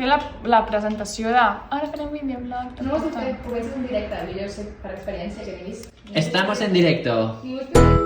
fer la presentació de... Ara farem videoblog. No ho has fet, pogués en directe, jo sé per experiència que n'he vist. Estamos en directo. Ningú és directe.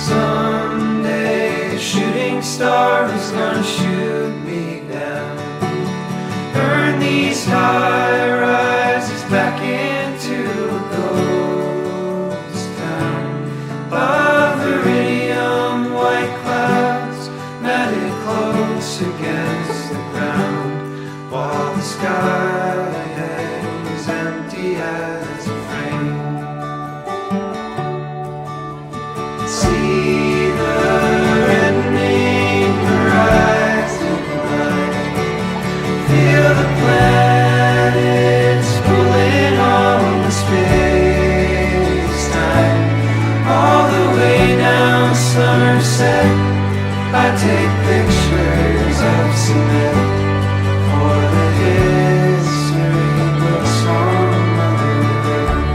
Someday a shooting star is gonna shoot me down. Burn these high rises back into a ghost town. Above iridium white clouds matted close against the ground, while the sky hangs empty as a frame. See the reddening horizon line. Feel the planets pulling on the space-time. All the way down Somerset, I take pictures of cement for the history books on Mother Earth.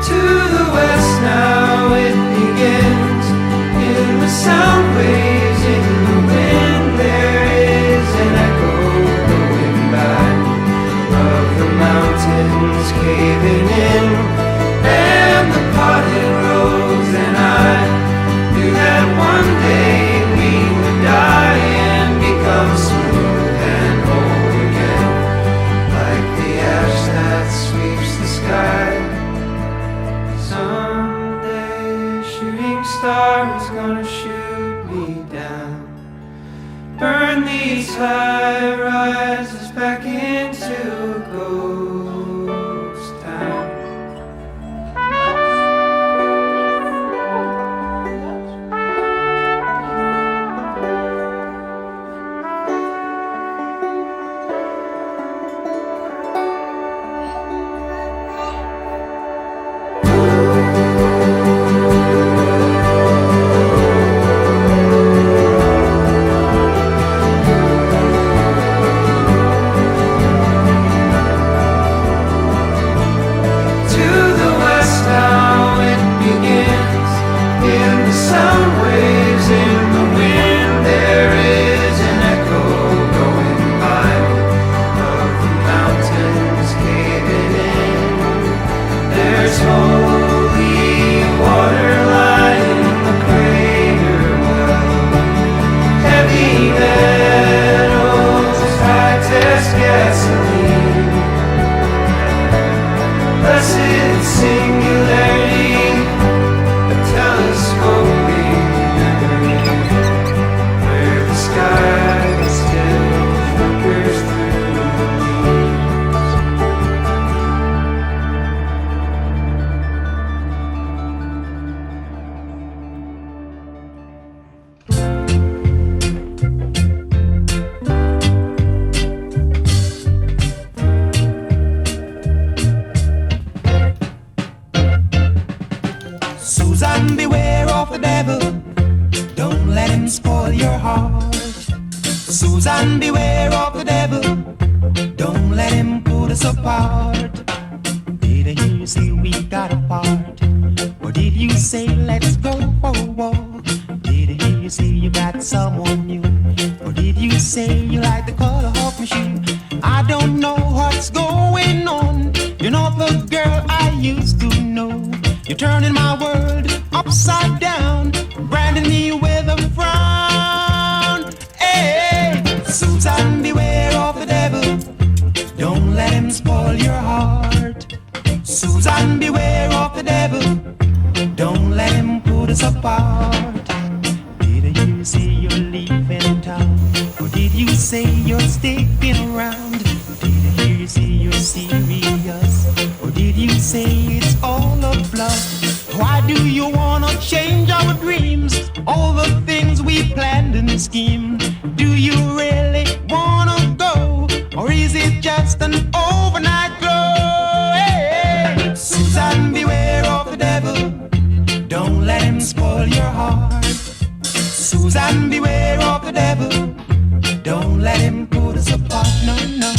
To the west now it begins, in the sound waves, in the wind there is an echo going back of the mountains caving in, and the potted rose and I knew that one day we would die and become smooth and whole again, like the ash that sweeps the sky. Someday a shooting star is gonna shoot me down. Burn these high rises back into a ghost town. To the west now it begins, in the sound waves, in the wind there is an echo going by of the mountains caving in. There's holy water lying in the crater well, heavy metals, high test gasoline. Blessed singularity, a telescoping memory, where the sky still flickers through the leaves. Susan, beware of the devil. Don't let him spoil your heart. Susan, beware of the devil. Don't let him put us apart. Did I hear you say we got apart? Or did you say let's go for a walk? Did I hear you say you got someone new? Or did you say you like the color of my shoe? I don't know what's going on. You're not the girl I used to know. You're turning my world upside down, branding me with a frown. Hey, Susan, beware of the devil. Don't let him spoil your heart. Susan, beware of the devil. Don't let him put us apart. Did you say you're sticking around? Did I hear you say you're serious? Or did you say it's all a bluff? Why do you wanna change our dreams? All the things we planned and schemed. Do you really wanna go? Or is it just an overnight glow? Hey, Susan, beware of the devil. Don't let him spoil your heart. Susan, beware of the devil. Don't let him put us apart, no, no.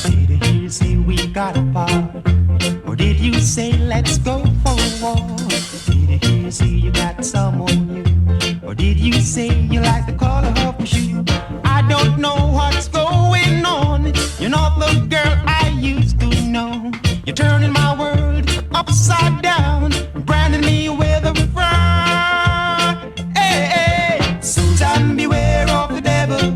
Did I hear you say we got apart? Or did you say let's go for a walk? Did I hear you say you got someone new? Or did you say you like the color of my shoe? I don't know what's going on. You're not the girl I used to know. You're turning my world upside down, branding me with a frown. Hey, hey, Susan, beware of the devil.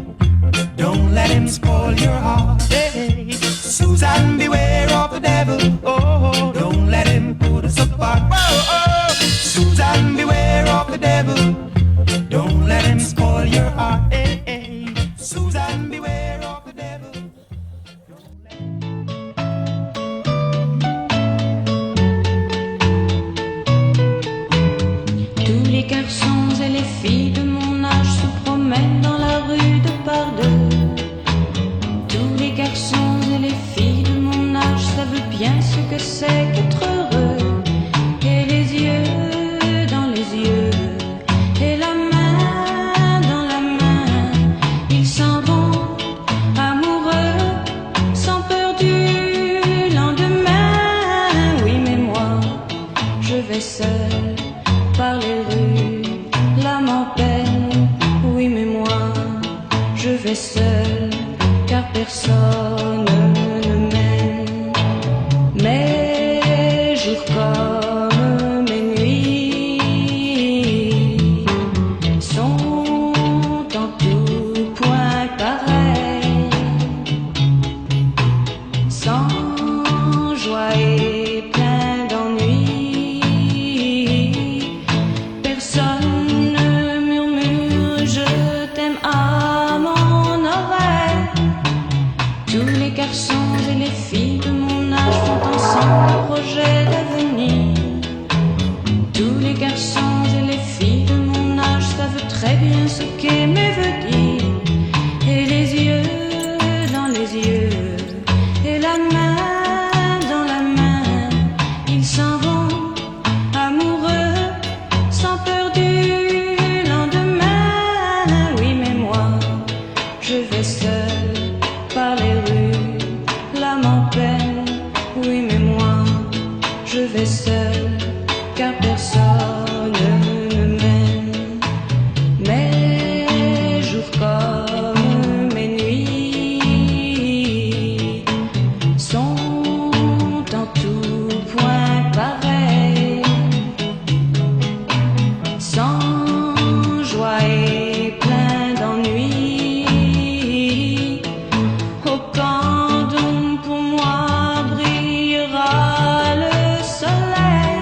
Don't let him spoil your heart. Hey, Susan, beware of the devil. Oh, don't let him put us apart. Whoa, oh, Susan, beware of the devil. Don't let him spoil your heart. Hey, hey, Susan, beware of the devil. Tous les garçons et les filles de mon âge se promènent dans la rue de par deux. Tous les garçons et les filles de mon âge savent bien ce que c'est qu'être heureux. Et les yeux dans les yeux, et la main dans la main, ils s'en vont amoureux, sans peur du lendemain. Oui, mais moi, je vais seul par les rues, l'âme en peine. Oui, mais moi, je vais seul, car personne ne m'aime. Mes jours comme mes nuits sont en tout point pareils, sans joie et plein d'ennui. Personne ne murmure je t'aime à mon oreille. Tous les garçons et les filles de mon âge font ensemble un projet d'avenir. Tous les garçons et les filles de mon âge savent très bien ce qu'aimer veut dire. Et les yeux dans les yeux, et la main dans la main, ils s'en vont amoureux, sans peur du lendemain. Oui, mais moi, je vais seul par les rues, l'âme en peine. Oui, mais moi, je vais seul, car personne ne m'aime. Mes jours comme mes nuits sont en tout point pareils, sans joie et plein d'ennui. Au camp d'ombre pour moi brillera le soleil.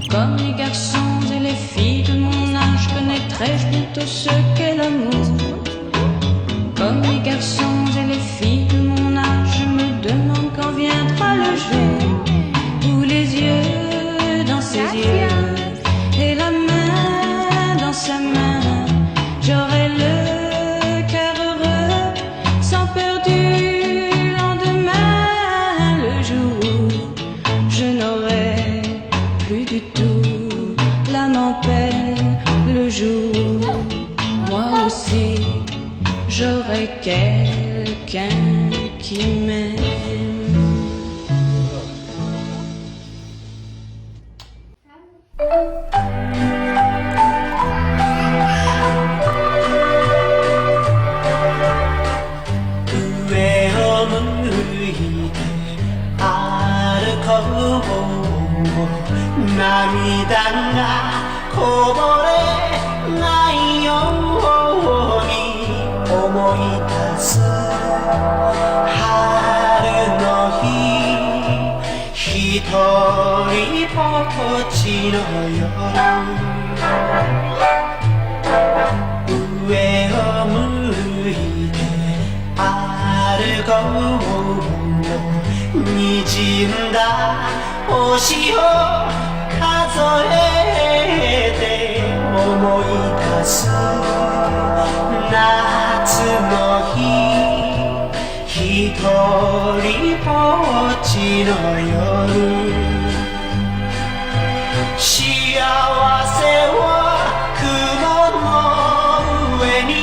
Comme les garçons et les filles de mon âge, connaîtrai-je bientôt ce qu'est l'amour. Comme les garçons et les filles de mon âge, je me demande quand viendra le jour où les yeux dans ses yeux, et la main dans sa main, j'aurai le cœur heureux, sans peur du lendemain. Le jour où je n'aurai plus du tout l'âme en peine. Le jour où moi aussi j'aurai quelqu'un qui m'aime.上を向いて歩こう涙がこぼれないように思い出す春のひとりぼっちの夜上を向いて歩こうにじんだ星を数えて思い出す夏の日ひとりぼっちの夜幸せは雲の上に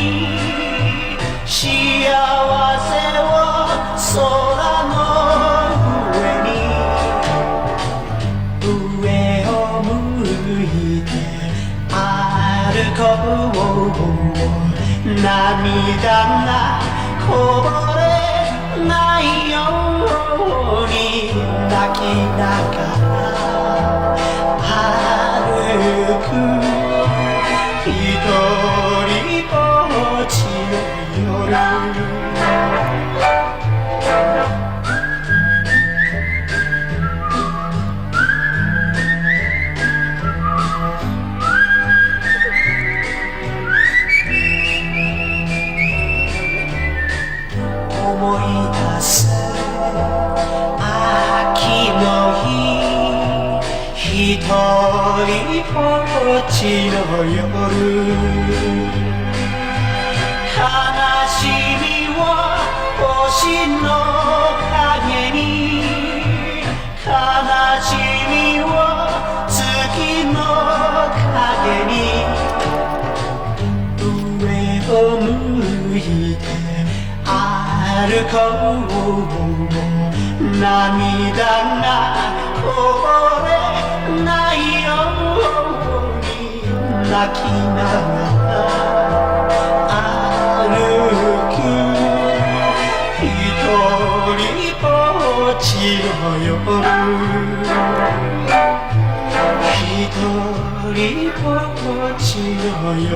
幸せは空の上に上を向いて歩こう涙がこぼれないように泣きながら歩くひとりぼっちの夜思い出す秋の日ひとりぼっちの夜悲しみは星の影に悲しみは月の影に上を向いて歩こう涙がこぼれないように泣きながら歩くひとりぼっちの夜ひとりぼっちの夜